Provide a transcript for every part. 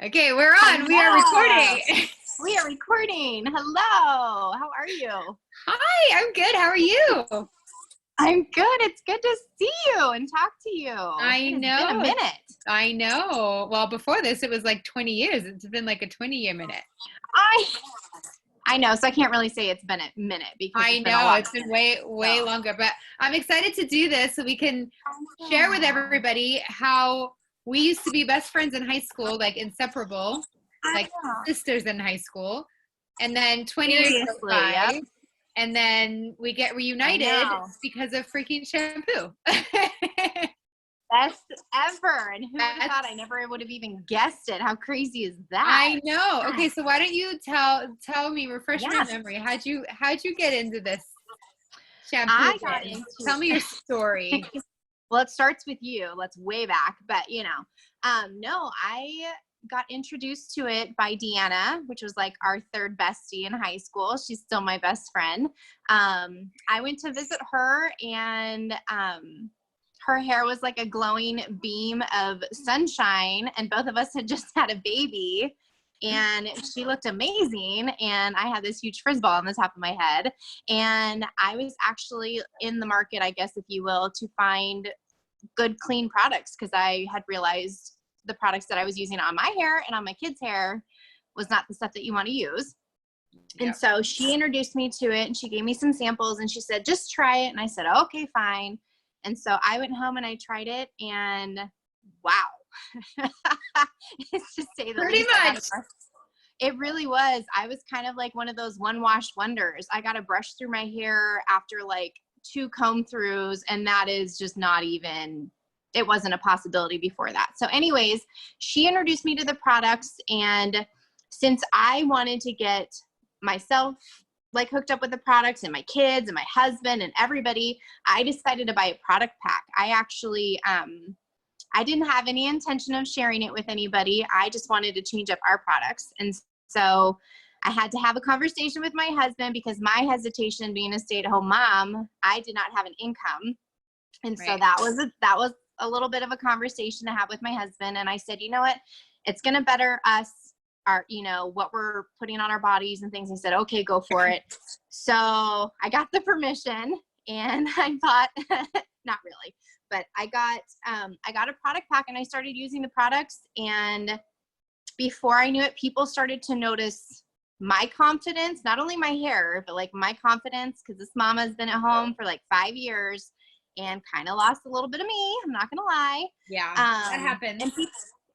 Okay, we're on. Hello. We are recording. We are recording. Hello. How are you? Hi, I'm good. How are you? I'm good. It's good to see you and talk to you. I know. It's been a minute. I know. Well, before this, it was like 20 years. It's been like a 20-year minute. I know. So I can't really say it's been a minute because I it's been a know. lot. It's been way longer. But I'm excited to do this so we can share with everybody how we used to be best friends in high school, like inseparable, like sisters in high school. And then 20 years go by. Yep. And then we get reunited because of freaking shampoo. Best ever. And who would have thought? I never would have even guessed it. How crazy is that? I know. Okay, so why don't you tell me, refresh my memory. How'd you get into this shampoo? Tell me your story. Well, it starts with you. Let's way back. But no, I got introduced to it by Deanna, which was like our third bestie in high school. She's still my best friend. I went to visit her, and her hair was like a glowing beam of sunshine, and both of us had just had a baby, and she looked amazing, and I had this huge frizz ball on the top of my head, and I was actually in the market, I guess if you will, to find good clean products, because I had realized the products that I was using on my hair and on my kids' hair was not the stuff that you want to use. Yep. And so she introduced me to it, and she gave me some samples, and she said, just try it. And I said, okay, fine. And so I went home and I tried it, and wow. It's to say the Pretty least. much. It really was. I was kind of like one of those one-wash wonders. I got to brush through my hair after like 2 comb throughs, and that is just not even, it wasn't a possibility before that. So anyways, she introduced me to the products, and since I wanted to get myself like hooked up with the products and my kids and my husband and everybody, I decided to buy a product pack. I actually, I didn't have any intention of sharing it with anybody. I just wanted to change up our products. And so I had to have a conversation with my husband, because my hesitation being a stay-at-home mom, I did not have an income. And so that was a little bit of a conversation to have with my husband. And I said, you know what, it's going to better us, our, what we're putting on our bodies and things. He said, okay, go for it. So I got the permission, and I bought, not really, but I got a product pack, and I started using the products. And before I knew it, people started to notice my confidence, not only my hair, but like my confidence, because this mama has been at home for like 5 years and kind of lost a little bit of me. I'm not going to lie. Yeah, that happens. And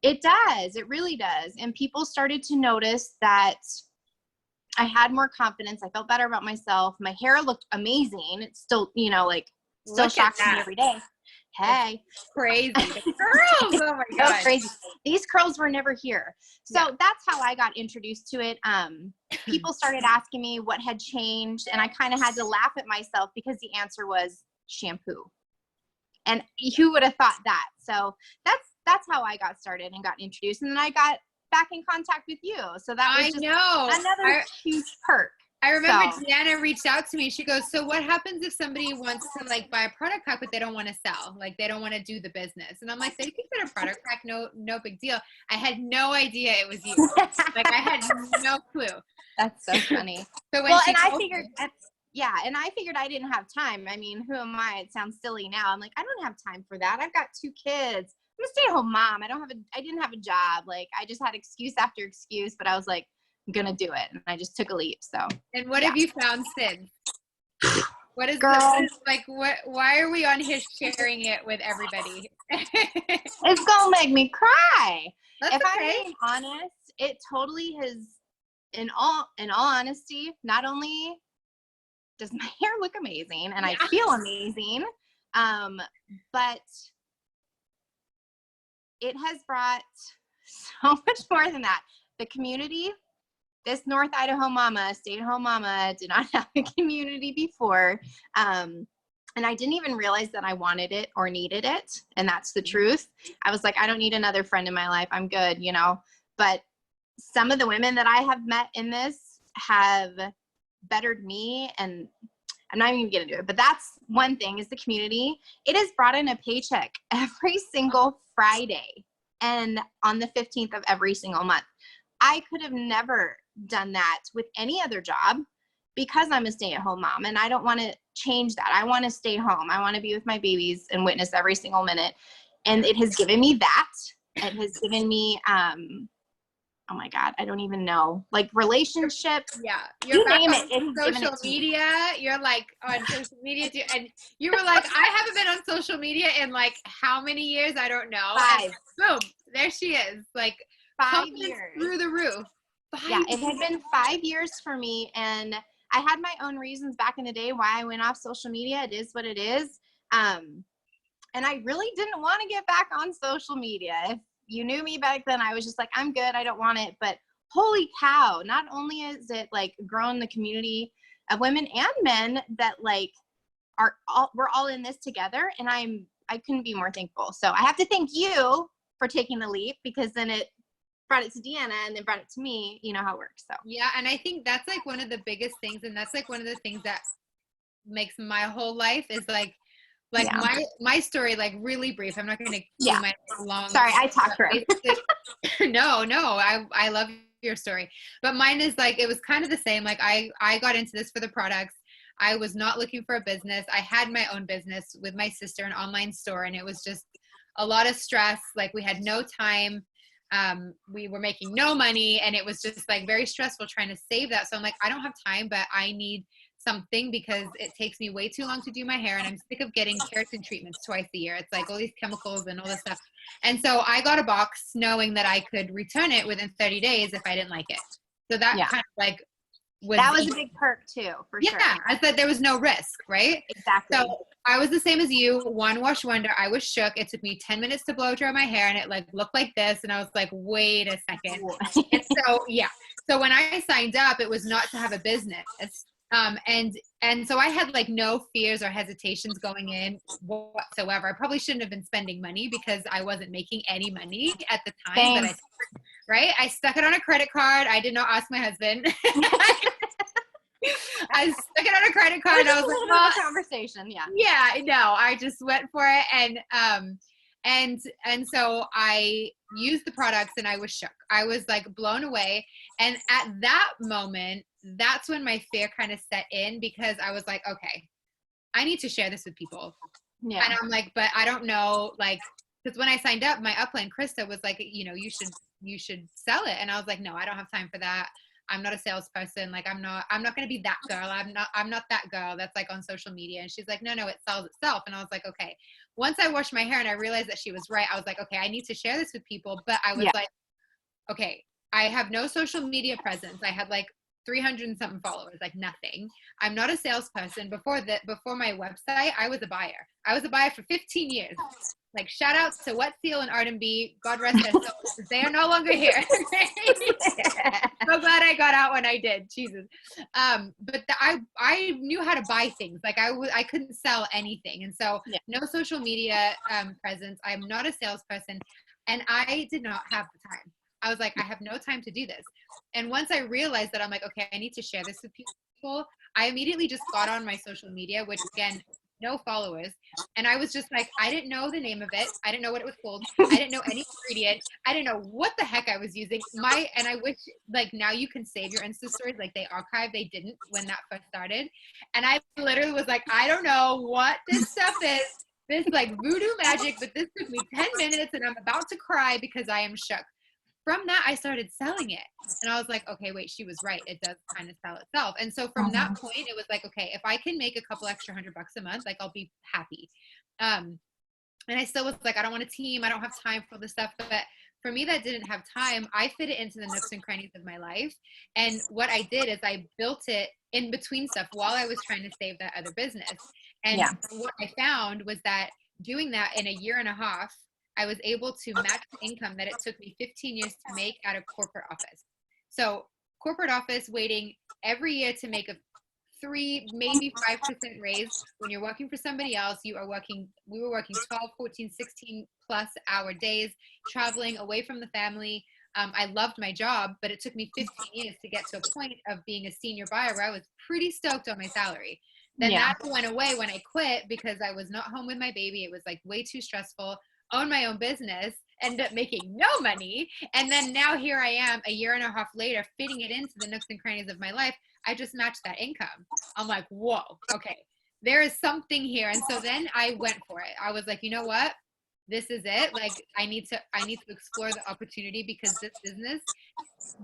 it does. It really does. And people started to notice that I had more confidence. I felt better about myself. My hair looked amazing. It's still, still shocks me every day. Hey. That's crazy. The curls. Oh my God. So crazy. These curls were never here. So that's how I got introduced to it. People started asking me what had changed, and I kind of had to laugh at myself, because the answer was shampoo. And who would have thought that? So that's how I got started and got introduced. And then I got back in contact with you. So that was just another huge perk. I remember Deanna reached out to me. She goes, so what happens if somebody wants to like buy a product pack, but they don't want to sell? Like they don't want to do the business. And I'm like, they can get a product pack. No big deal. I had no idea it was you. Like I had no clue. That's so funny. So when I figured I didn't have time. I mean, who am I? It sounds silly now. I'm like, I don't have time for that. I've got 2 kids. I'm a stay-at-home mom. I didn't have a job. Like I just had excuse after excuse, but I was like, I'm gonna do it, and I just took a leap. So. And what have you found since? What is why are we on here sharing it with everybody? It's gonna make me cry. That's if okay. I'm being honest, it totally has. In all honesty, not only does my hair look amazing and I feel amazing, but it has brought so much more than that. The community. This North Idaho mama, stay-at-home mama, did not have a community before. And I didn't even realize that I wanted it or needed it. And that's the truth. I was like, I don't need another friend in my life. I'm good, But some of the women that I have met in this have bettered me. And I'm not even going to do it. But that's one thing, is the community. It has brought in a paycheck every single Friday. and on the 15th of every single month. I could have never done that with any other job because I'm a stay-at-home mom, and I don't want to change that. I want to stay home. I want to be with my babies and witness every single minute. And it has given me that. It has given me, oh my God, I don't even know, like relationships. Yeah. You name it. It has given Social it to me. media. You're like on social media too. And you were like, I haven't been on social media in like how many years? I don't know. 5. And boom, there she is. Like 5 years. Through the roof. 5 Yeah, it had been 5 years for me. And I had my own reasons back in the day why I went off social media. It is what it is. And I really didn't want to get back on social media. If you knew me back then, I was just like, I'm good. I don't want it. But holy cow, not only is it like grown the community of women and men that like we're all in this together. And I couldn't be more thankful. So I have to thank you for taking the leap, because then it brought it to Deanna and then brought it to me. You know how it works. So yeah. And I think that's like one of the biggest things. And that's like one of the things that makes my whole life is like yeah. my story, like really brief. I'm not going to do my long. Sorry, I talked for it. No, I love your story. But mine is like, it was kind of the same. Like I got into this for the products. I was not looking for a business. I had my own business with my sister, an online store. And it was just a lot of stress. Like we had no time. We were making no money, and it was just like very stressful trying to save that. So I'm like, I don't have time, but I need something because it takes me way too long to do my hair, and I'm sick of getting keratin treatments twice a year. It's like all these chemicals and all this stuff. And so I got a box knowing that I could return it within 30 days if I didn't like it. So that kind of like that was a big perk too, for sure. Yeah, I said there was no risk, right? Exactly. So I was the same as you, one wash wonder. I was shook. It took me 10 minutes to blow dry my hair, and it like looked like this. And I was like, wait a second. And so, yeah. So when I signed up, it was not to have a business. And so I had like no fears or hesitations going in whatsoever. I probably shouldn't have been spending money because I wasn't making any money at the time. But right? I stuck it on a credit card. I did not ask my husband. I stuck it on a credit card. And I was like, well, conversation. Yeah. Yeah, no, I just went for it. And so I used the products and I was shook. I was like blown away. And at that moment, that's when my fear kind of set in, because I was like, okay, I need to share this with people. Yeah. And I'm like, but I don't know, like, because when I signed up, my upline, Krista, was like, you know, you should sell it. And I was like, no, I don't have time for that. I'm not a salesperson. Like, I'm not going to be that girl. I'm not that girl that's like on social media. And she's like, no, it sells itself. And I was like, okay. Once I washed my hair and I realized that she was right, I was like, okay, I need to share this with people. But I was like, okay, I have no social media presence. I had like 300 and something followers, like nothing. I'm not a salesperson. Before my website, I was a buyer. I was a buyer for 15 years. Like, shout out to Wet Seal and R&B. God rest their souls. They are no longer here. So glad I got out when I did. Jesus. But I knew how to buy things. Like I couldn't sell anything. And so no social media presence. I'm not a salesperson. And I did not have the time. I was like, I have no time to do this. And once I realized that, I'm like, okay, I need to share this with people. I immediately just got on my social media, which again, no followers. And I was just like, I didn't know the name of it. I didn't know what it was called. I didn't know any ingredient. I didn't know what the heck I was using. And I wish, like, now you can save your Insta stories. Like, they archive. They didn't when that first started. And I literally was like, I don't know what this stuff is. This like voodoo magic, but this took me 10 minutes and I'm about to cry because I am shook. From that, I started selling it. And I was like, okay, wait, she was right. It does kind of sell itself. And so from that point, it was like, okay, if I can make a couple extra $100 a month, like, I'll be happy. And I still was like, I don't want a team. I don't have time for this stuff. But for me that didn't have time, I fit it into the nooks and crannies of my life. And what I did is I built it in between stuff while I was trying to save that other business. And what I found was that doing that in a year and a half, I was able to match the income that it took me 15 years to make at a corporate office. So corporate office, waiting every year to make a 3, maybe 5% raise. When you're working for somebody else, we were working 12, 14, 16 plus hour days, traveling away from the family. I loved my job, but it took me 15 years to get to a point of being a senior buyer where I was pretty stoked on my salary. Then that went away when I quit because I was not home with my baby. It was like way too stressful. Own my own business, end up making no money. And then now here I am a year and a half later, fitting it into the nooks and crannies of my life. I just matched that income. I'm like, whoa, okay, there is something here. And so then I went for it. I was like, you know what? This is it. Like, I need to explore the opportunity, because this business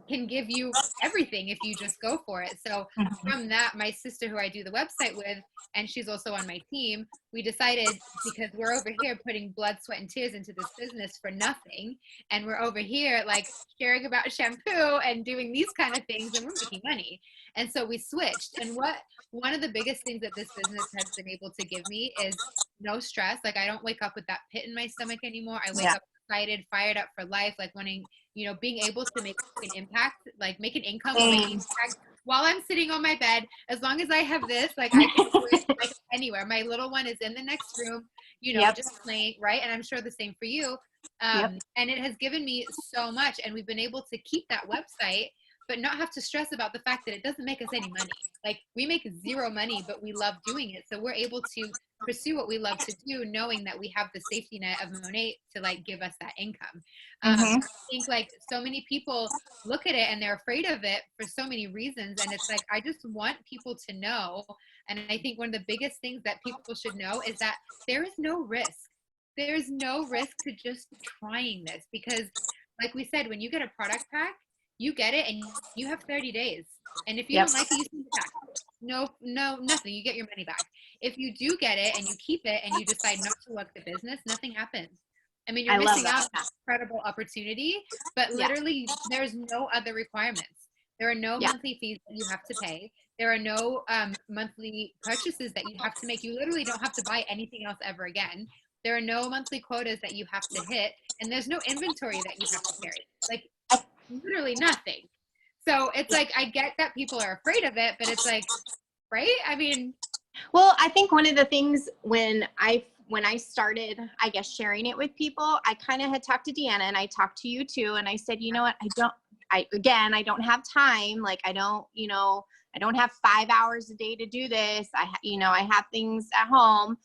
can give you everything if you just go for it. So from that, my sister, who I do the website with, and she's also on my team, we decided, because we're over here putting blood, sweat, and tears into this business for nothing, and we're over here like sharing about shampoo and doing these kind of things, and we're making money. And so we switched. And one of the biggest things that this business has been able to give me is no stress. Like, I don't wake up with that pit in my stomach anymore. I wake up excited, fired up for life, like wanting, being able to make an impact, like make an income or make an impact while I'm sitting on my bed. As long as I have this, like, I can do it like anywhere. My little one is in the next room, just playing, right? And I'm sure the same for you. And it has given me so much, and we've been able to keep that website, but not have to stress about the fact that it doesn't make us any money. Like, we make zero money, but we love doing it. So we're able to pursue what we love to do, knowing that we have the safety net of Monat to like give us that income. I think like so many people look at it and they're afraid of it for so many reasons. And it's like, I just want people to know. And I think one of the biggest things that people should know is that there is no risk. There's no risk to just trying this, because like we said, when you get a product pack, you get it and you have 30 days. And if you don't like it, you send it back. No, nothing. You get your money back. If you do get it and you keep it and you decide not to work the business, nothing happens. I mean, you're missing out on an incredible opportunity, but literally there's no other requirements. There are no monthly fees that you have to pay. There are no monthly purchases that you have to make. You literally don't have to buy anything else ever again. There are no monthly quotas that you have to hit, and there's no inventory that you have to carry. Like, literally nothing. So it's like, I get that people are afraid of it, but it's like, right? I mean, well, I think one of the things when I started, I guess, sharing it with people, I kind of had talked to Deanna, and I talked to you too. And I said, you know what, I don't have time. Like, I don't have 5 hours a day to do this. I have things at home.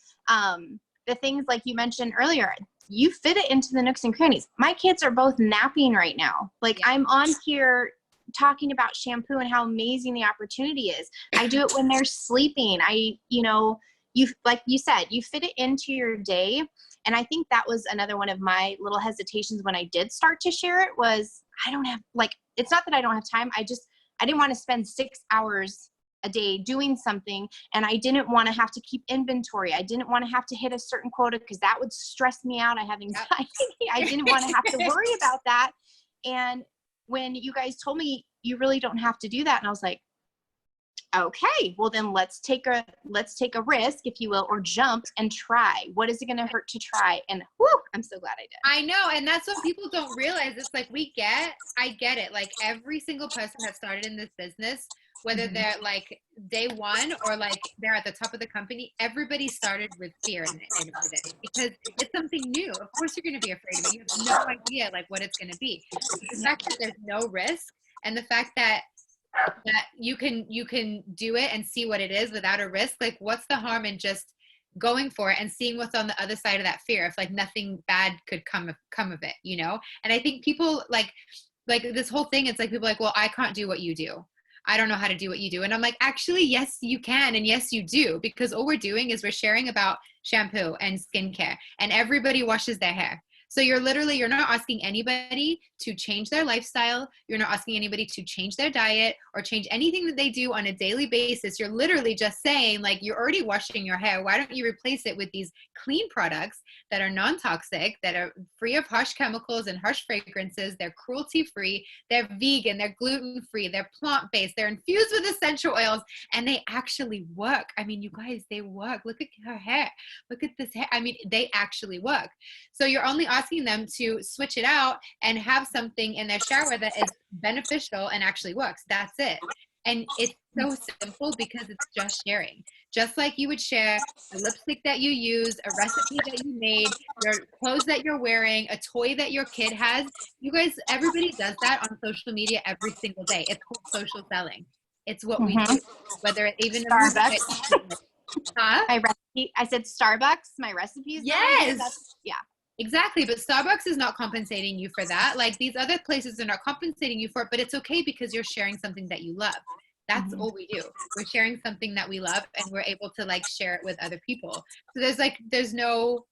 The things like you mentioned earlier, you fit it into the nooks and crannies. My kids are both napping right now. Like, I'm on here talking about shampoo and how amazing the opportunity is. I do it when they're sleeping. Like you said, you fit it into your day. And I think that was another one of my little hesitations when I did start to share it, was I don't have, like, it's not that I don't have time. I didn't want to spend 6 hours a day doing something, and I didn't want to have to keep inventory. I didn't want to have to hit a certain quota, because that would stress me out. I have anxiety. I didn't want to have to worry about that. And when you guys told me you really don't have to do that, and I was like, okay, well then let's take a risk, if you will, or jump and try. What is it going to hurt to try? And whoo, I'm so glad I did. I know. And that's what people don't realize. It's like, I get it. Like, every single person that started in this business, whether they're like day one or like they're at the top of the company, everybody started with fear in it, because it's something new. Of course you're going to be afraid of it. You have no idea like what it's going to be. The fact that there's no risk, and the fact that you can do it and see what it is without a risk, like, what's the harm in just going for it and seeing what's on the other side of that fear, if like nothing bad could come of it, And I think people like this whole thing, it's like people are like, well, I can't do what you do. I don't know how to do what you do. And I'm like, actually, yes, you can. And yes, you do. Because all we're doing is we're sharing about shampoo and skincare, and everybody washes their hair. So you're not asking anybody to change their lifestyle. You're not asking anybody to change their diet or change anything that they do on a daily basis. You're literally just saying, like, you're already washing your hair. Why don't you replace it with these clean products that are non-toxic, that are free of harsh chemicals and harsh fragrances? They're cruelty-free. They're vegan. They're gluten-free. They're plant-based. They're infused with essential oils, and they actually work. I mean, you guys, they work. Look at her hair. Look at this hair. I mean, they actually work. So you're only asking them to switch it out and have something in their shower that is beneficial and actually works. That's it. And it's so simple, because it's just sharing. Just like you would share a lipstick that you use, a recipe that you made, your clothes that you're wearing, a toy that your kid has. You guys, everybody does that on social media every single day. It's called social selling. It's what we do. Whether it even Starbucks. My recipe. I said Starbucks. My recipes. Yes. Yeah. Exactly, but Starbucks is not compensating you for that. Like these other places are not compensating you for it, but it's okay because you're sharing something that you love. That's Mhm. all we do. We're sharing something that we love and we're able to like share it with other people. So there's no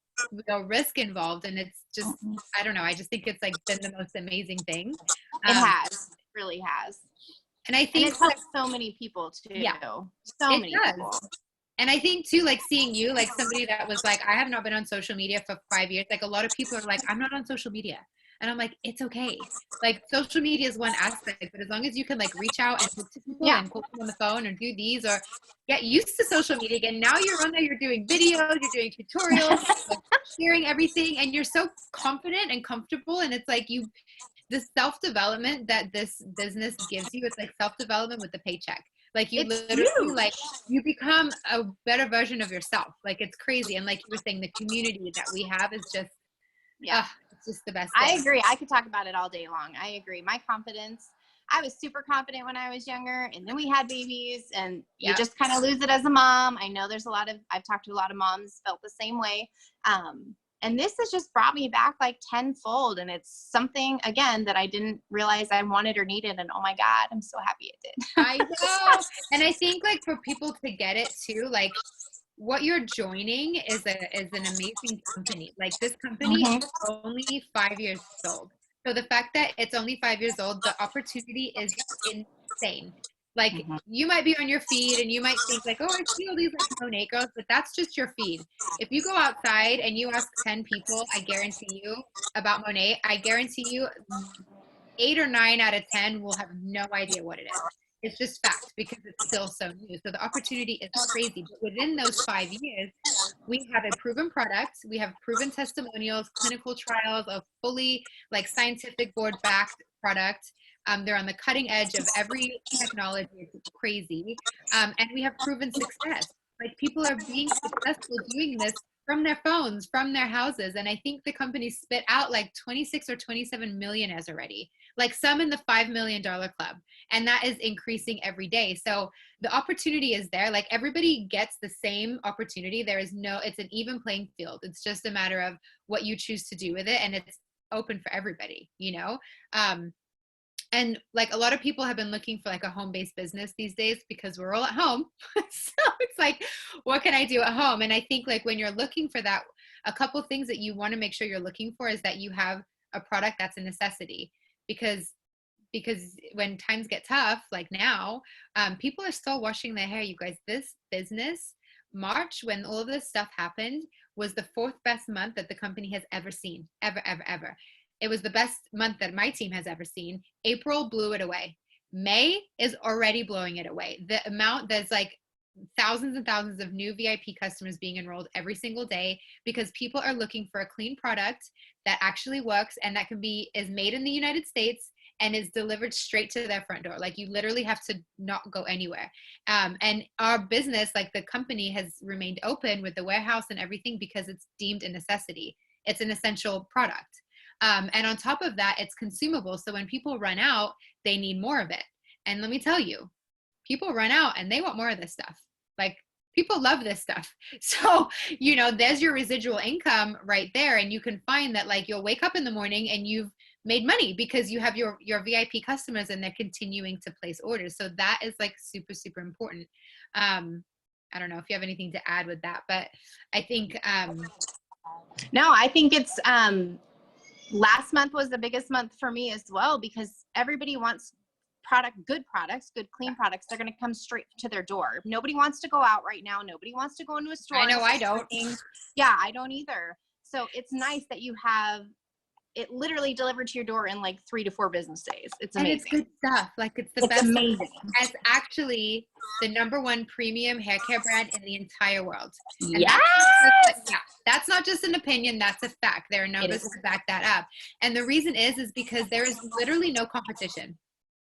risk involved, and it's just, I don't know, I just think it's like been the most amazing thing. It Um has. It really has. and I And think it's helped so many people too. yeah, So it many does. people. And I think too, like seeing you, like somebody that was like, I have not been on social media for 5 years. Like a lot of people are like, I'm not on social media. And I'm like, it's okay. Like social media is one aspect, but as long as you can like reach out and talk to people Yeah. and call them on the phone and do these or get used to social media again. Now you're on there, you're doing videos, you're doing tutorials, like sharing everything, and you're so confident and comfortable. And it's like the self-development that this business gives you, it's like self-development with the paycheck. Like you It's literally like huge. you become a better version of yourself. Like it's crazy. And like you were saying, the community that we have is just Yeah. it's just the best I thing. agree. I could talk about it all day long. I agree. My confidence, I was super confident when I was younger, and then we had babies, and you Yeah. just kind of lose it as a mom. I know I've talked to a lot of moms felt the same way. And this has just brought me back like tenfold. And it's something, again, that I didn't realize I wanted or needed. And oh my God, I'm so happy it did. I know. And I think like for people to get it too, like what you're joining is an amazing company. Like this company Mhm. is only 5 years old. So the fact that it's only 5 years old, the opportunity is insane. Like Mhm. you might be on your feed and you might think like, oh, I see all these like Monat girls, but that's just your feed. If you go outside and you ask 10 people, I guarantee you about Monat, I guarantee you 8 or 9 out of 10 will have no idea what it is. It's just fact because it's still so new. So the opportunity is crazy. But within those 5 years, we have a proven product. We have proven testimonials, clinical trials, of fully like scientific board backed product. They're on the cutting edge of every technology. It's crazy. And we have proven success. Like people are being successful doing this from their phones, from their houses. And I think the company spit out like 26 or 27 millionaires already, like some in the $5 million club. And that is increasing every day. So the opportunity is there. Like everybody gets the same opportunity. It's an even playing field. It's just a matter of what you choose to do with it. And it's open for everybody, you know? And like a lot of people have been looking for like a home-based business these days because we're all at home. So it's like, what can I do at home? And I think like when you're looking for that, a couple things that you want to make sure you're looking for is that you have a product that's a necessity, because when times get tough, like now, people are still washing their hair. You guys, this business, March, when all of this stuff happened, was the fourth best month that the company has ever seen, ever, ever, ever. It was the best month that my team has ever seen. April blew it away. May is already blowing it away. There's like thousands and thousands of new VIP customers being enrolled every single day because people are looking for a clean product that actually works and that is made in the United States and is delivered straight to their front door. Like you literally have to not go anywhere. And our business, like the company, has remained open with the warehouse and everything because it's deemed a necessity. It's an essential product. And on top of that, it's consumable. So when people run out, they need more of it. And let me tell you, people run out and they want more of this stuff. Like people love this stuff. So, there's your residual income right there. And you can find that like you'll wake up in the morning and you've made money because you have your VIP customers and they're continuing to place orders. So that is like super, super important. I don't know if you have anything to add with that, but I think, No, I think it's, last month was the biggest month for me as well, because everybody wants good products, good clean products. They're going to come straight to their door. Nobody wants to go out right now. Nobody wants to go into a store. I know I don't. Yeah, I don't either. So it's nice that you have it literally delivered to your door in like 3 to 4 business days. It's amazing. And it's good stuff. Like it's the best. Amazing. It's actually the #1 premium hair care brand in the entire world. And Yes. That's not just an opinion. That's a fact. There are numbers to back that up. And the reason is because there is literally no competition.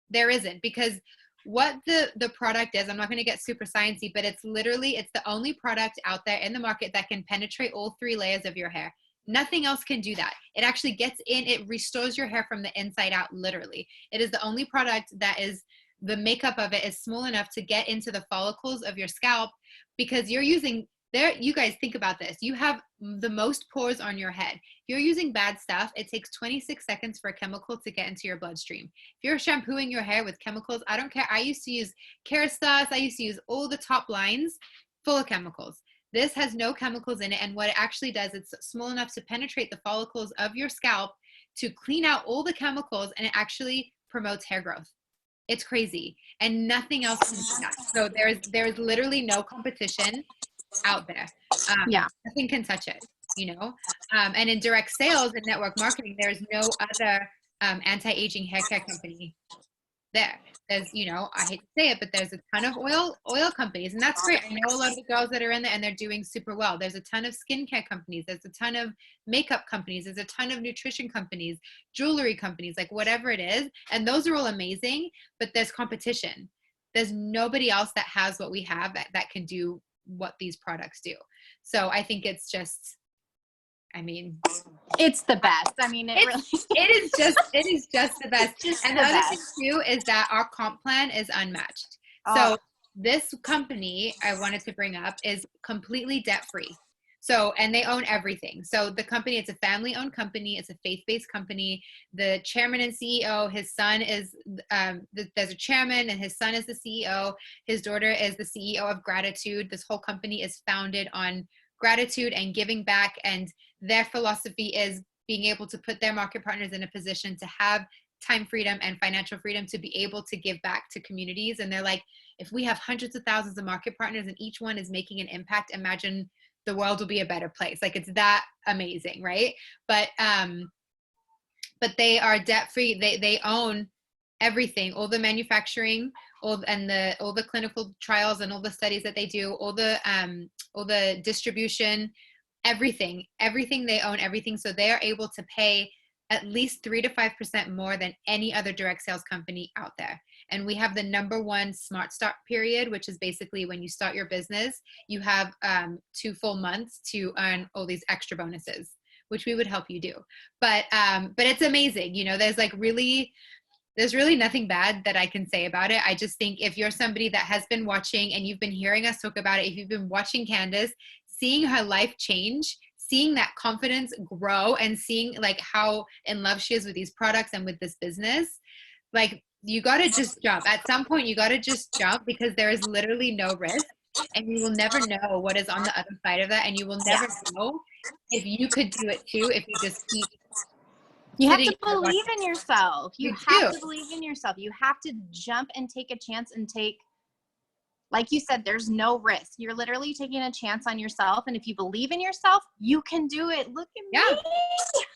There isn't, because what the product is, I'm not going to get super sciencey, but it's the only product out there in the market that can penetrate all 3 layers of your hair. Nothing else can do that. It actually gets in, it restores your hair from the inside out, literally. It is the only product that is, the makeup of it is small enough to get into the follicles of your scalp, because you're using there, you guys think about this. You have the most pores on your head. If you're using bad stuff, it takes 26 seconds for a chemical to get into your bloodstream. If you're shampooing your hair with chemicals, I don't care. I used to use Kerastase. I used to use all the top lines full of chemicals. This has no chemicals in it. And what it actually does, it's small enough to penetrate the follicles of your scalp to clean out all the chemicals, and it actually promotes hair growth. It's crazy. And nothing else can do that. So there's literally no competition out there. Nothing can touch it, you know? And in direct sales and network marketing, there's no other anti-aging hair care company there. There's, you know, I hate to say it, but there's a ton of oil companies, and that's great. I know a lot of the girls that are in there and they're doing super well. There's a ton of skincare companies. There's a ton of makeup companies. There's a ton of nutrition companies, jewelry companies, like whatever it is. And those are all amazing, but there's competition. There's nobody else that has what we have that can do what these products do. So I think it's just, I mean, it's the best. I mean, it is just the best. And the other thing too is that our comp plan is unmatched. So this company I wanted to bring up is completely debt free. So, and they own everything. So the company, it's a family owned company. It's a faith-based company. The chairman and CEO, his son is, there's a chairman and his son is the CEO. His daughter is the CEO of Gratitude. This whole company is founded on gratitude and giving back. And their philosophy is being able to put their market partners in a position to have time freedom and financial freedom to be able to give back to communities. And they're like, if we have hundreds of thousands of market partners and each one is making an impact, imagine the world will be a better place. Like, it's that amazing, right? But they are debt free. They own everything, all the manufacturing, all the clinical trials and all the studies that they do, all the distribution, everything they own everything. So they are able to pay at least 3 to 5% more than any other direct sales company out there. And we have the #1 Smart Start period, which is basically when you start your business, you have 2 full months to earn all these extra bonuses, which we would help you do. But it's amazing. You know, there's really nothing bad that I can say about it. I just think if you're somebody that has been watching and you've been hearing us talk about it, if you've been watching Candace, seeing her life change, seeing that confidence grow, and seeing like how in love she is with these products and with this business, like, you got to just jump. At some point, you got to just jump, because there is literally no risk, and you will never know what is on the other side of that. And you will never know if you could do it too, if you just keep. You have to believe in yourself. You have to believe in yourself. You have to jump and take a chance and like you said, there's no risk. You're literally taking a chance on yourself. And if you believe in yourself, you can do it. Look at me.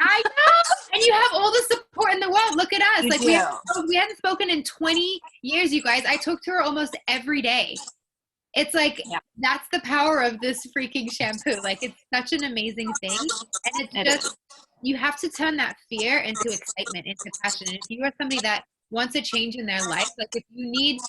I know. And you have all the support in the world. Look at us. We hadn't spoken in 20 years, you guys. I talk to her almost every day. It's like, that's the power of this freaking shampoo. Like, it's such an amazing thing. And it's you have to turn that fear into excitement, into passion. And if you are somebody that wants a change in their life, like if you need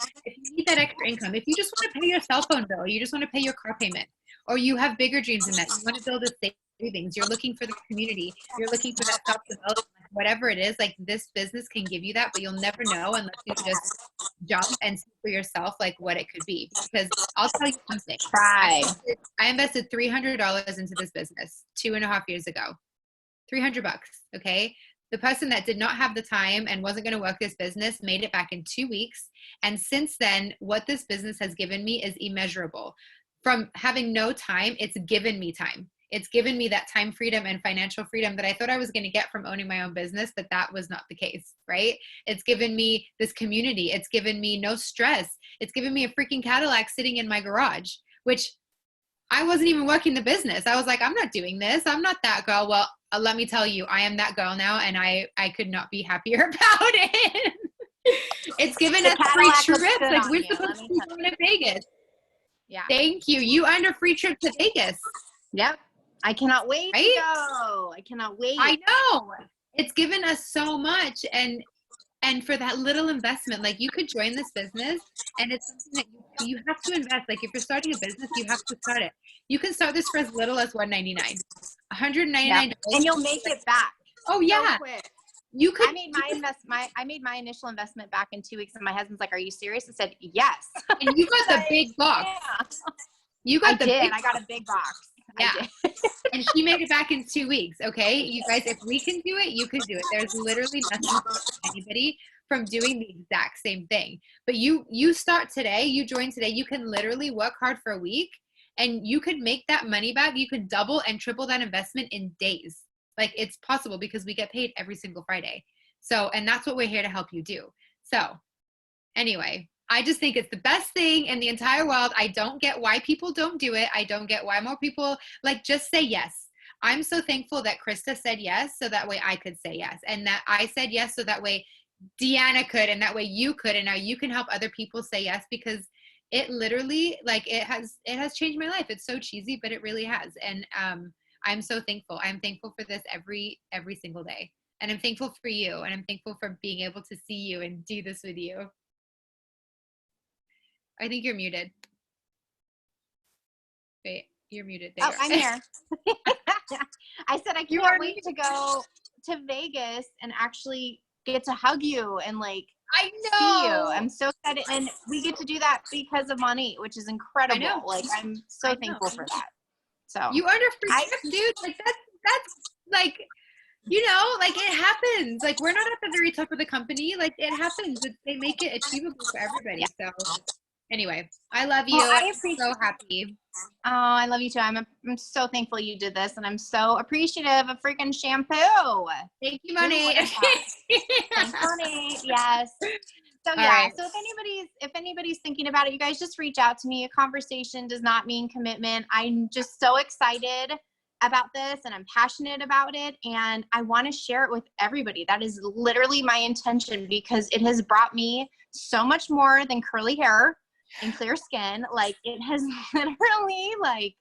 that extra income, if you just want to pay your cell phone bill, you just want to pay your car payment, or you have bigger dreams than that, you want to build a savings, you're looking for the community, you're looking for that self-development, whatever it is, like, this business can give you that, but you'll never know unless you just jump and see for yourself like what it could be. Because I'll tell you something. I invested $300 into this business 2.5 years ago. $300, okay? The person that did not have the time and wasn't going to work this business made it back in 2 weeks. And since then, what this business has given me is immeasurable. From having no time, it's given me time. It's given me that time freedom and financial freedom that I thought I was going to get from owning my own business, but that was not the case, right? It's given me this community. It's given me no stress. It's given me a freaking Cadillac sitting in my garage, which I wasn't even working the business. I was like, I'm not doing this. I'm not that girl. Well, let me tell you, I am that girl now, and I could not be happier about it. It's given us free trips. Like, we're supposed to be going to Vegas. Yeah. Thank you. You earned a free trip to Vegas. Yep. I cannot wait to go. I cannot wait. I know. It's given us so much, and for that little investment, like, you could join this business, and it's something that you have to invest. Like, if you're starting a business, you have to start it. You can start this for as little as $199, $199, and you'll make it back. Oh yeah, so quick. You could. I made my initial investment back in 2 weeks, and my husband's like, "Are you serious?" I said, "Yes." And you got the big box. You got I the did. big I got a big box. Yeah. I did. And she made it back in 2 weeks. Okay. You guys, if we can do it, you can do it. There's literally nothing stopping anybody from doing the exact same thing. But you start today, you join today, you can literally work hard for a week and you could make that money back. You could double and triple that investment in days. Like it's possible because we get paid every single Friday. So, and that's what we're here to help you do. So anyway, I just think it's the best thing in the entire world. I don't get why people don't do it. I don't get why more people like just say yes. I'm so thankful that Krista said yes so that way I could say yes. And that I said yes so that way Deanna could and that way you could. And now you can help other people say yes because it literally like it has changed my life. It's so cheesy, but it really has. And I'm so thankful. I'm thankful for this every single day. And I'm thankful for you. And I'm thankful for being able to see you and do this with you. I think you're muted. Wait, you're muted. There Oh, I'm here. I said I can't wait to go to Vegas and actually get to hug you and like I know. see you. I'm so excited, and we get to do that because of money, which is incredible. I know. Like I'm so thankful for that. So you earned a free gift, dude. Like that's like you know, like it happens. Like we're not at the very top of the company. Like it happens. They make it achievable for everybody. So. Anyway, I love you. Well, I'm so happy. Oh, I love you too. I'm so thankful you did this, and I'm so appreciative of freaking shampoo. Thank you, Monat. Thanks, Monat. Yes. So yeah. Right. So if anybody's thinking about it, you guys just reach out to me. A conversation does not mean commitment. I'm just so excited about this, and I'm passionate about it, and I want to share it with everybody. That is literally my intention because it has brought me so much more than curly hair and clear skin. Like it has literally like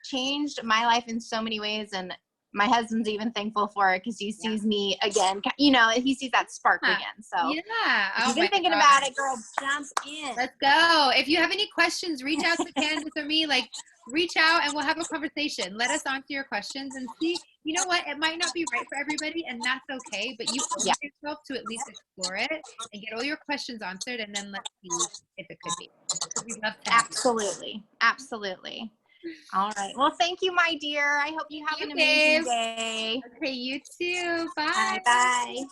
changed my life in so many ways, and my husband's even thankful for it because he sees me again. You know, he sees that spark again. So yeah, if you've been thinking about it, girl, jump in. Let's go. If you have any questions, reach out to Candace or me. Like reach out and we'll have a conversation. Let us answer your questions and see. You know what? It might not be right for everybody, and that's okay. But you owe yourself to at least explore it and get all your questions answered, and then let's see if it could be. We'd love to. Absolutely. All right. Well, thank you, my dear. I hope you have an amazing day. Okay, you too. Bye. Bye.